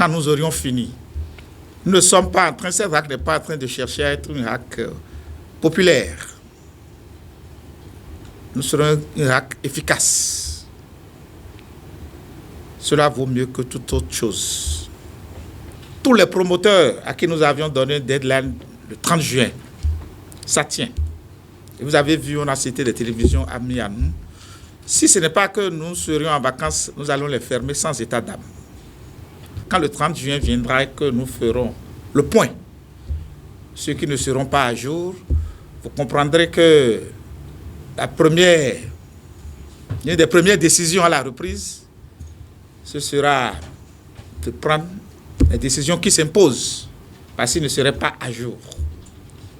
quand nous aurions fini. Nous ne sommes pas en train, cette RAC n'est pas en train de chercher à être une RAC populaire. Nous serons une RAC efficace. Cela vaut mieux que toute autre chose. Tous les promoteurs à qui nous avions donné un deadline le 30 juin, ça tient. Et vous avez vu, on a cité des télévisions amies à nous. Si ce n'est pas que nous serions en vacances, nous allons les fermer sans état d'âme. Quand le 30 juin viendra et que nous ferons le point, ceux qui ne seront pas à jour, vous comprendrez que une des premières décisions à la reprise, ce sera de prendre les décisions qui s'imposent, parce qu'ils ne seraient pas à jour.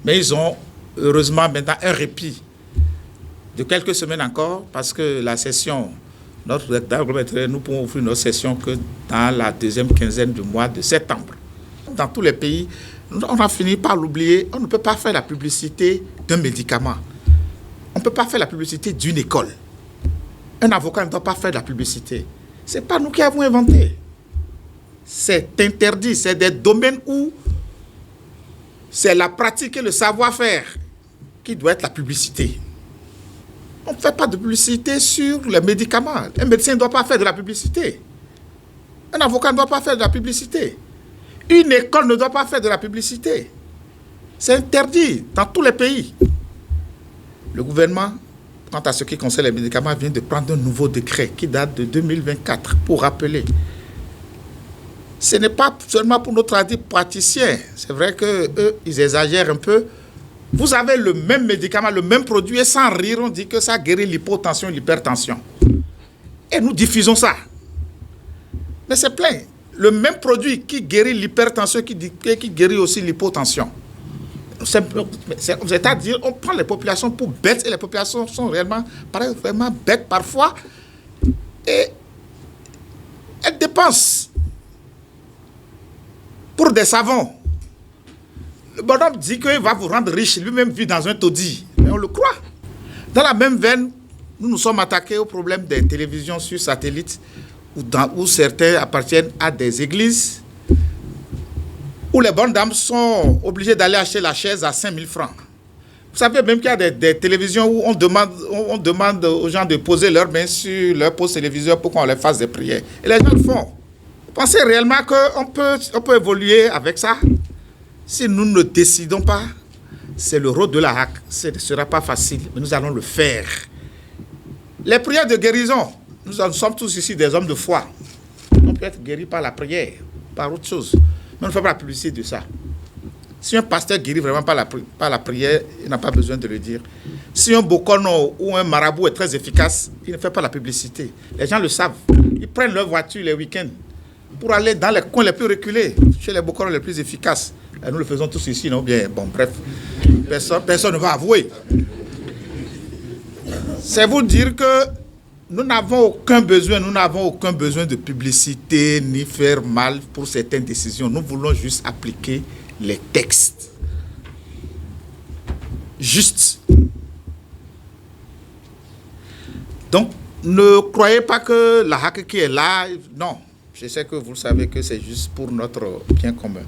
Mais ils ont heureusement maintenant un répit de quelques semaines encore, parce que la session, nous pouvons ouvrir notre session que dans la deuxième quinzaine du mois de septembre. Dans tous les pays, on a fini par l'oublier, on ne peut pas faire la publicité d'un médicament. On ne peut pas faire la publicité d'une école. Un avocat ne doit pas faire de la publicité. Ce n'est pas nous qui avons inventé. C'est interdit, c'est des domaines où c'est la pratique et le savoir-faire qui doit être la publicité. On ne fait pas de publicité sur les médicaments. Un médecin ne doit pas faire de la publicité. Un avocat ne doit pas faire de la publicité. Une école ne doit pas faire de la publicité. C'est interdit dans tous les pays. Le gouvernement, quant à ce qui concerne les médicaments, vient de prendre un nouveau décret qui date de 2024 pour rappeler. Ce n'est pas seulement pour nos praticiens. C'est vrai qu'eux, ils exagèrent un peu. Vous avez le même médicament, le même produit, et sans rire, on dit que ça guérit l'hypotension et l'hypertension. Et nous diffusons ça. Mais c'est plein. Le même produit qui guérit l'hypertension, qui guérit aussi l'hypotension. C'est-à-dire, on prend les populations pour bêtes, et les populations sont paraissent vraiment bêtes parfois. Et elles dépensent pour des savons. Le bonhomme dit qu'il va vous rendre riche, lui-même vit dans un taudis. Mais on le croit. Dans la même veine, nous nous sommes attaqués au problème des télévisions sur satellite, où certains appartiennent à des églises, où les bonnes dames sont obligées d'aller acheter la chaise à 5 000 francs. Vous savez même qu'il y a des télévisions où on demande aux gens de poser leurs mains sur leur poste téléviseur pour qu'on leur fasse des prières. Et les gens le font. Vous pensez réellement qu'on peut évoluer avec ça? Si nous ne décidons pas, c'est le rôle de la RAC. Ce ne sera pas facile, mais nous allons le faire. Les prières de guérison, nous sommes tous ici des hommes de foi. On peut être guéri par la prière, par autre chose. Mais on ne fait pas la publicité de ça. Si un pasteur guérit vraiment par la prière, il n'a pas besoin de le dire. Si un bokono ou un marabout est très efficace, il ne fait pas la publicité. Les gens le savent. Ils prennent leur voiture les week-ends pour aller dans les coins les plus reculés, chez les bokonos les plus efficaces. Et nous le faisons tous ici, non? Bien, bon, bref. Personne ne va avouer. C'est vous dire que nous n'avons aucun besoin de publicité, ni faire mal pour certaines décisions. Nous voulons juste appliquer les textes. Juste. Donc, ne croyez pas que la RAC qui est là, non. Je sais que vous savez que c'est juste pour notre bien commun.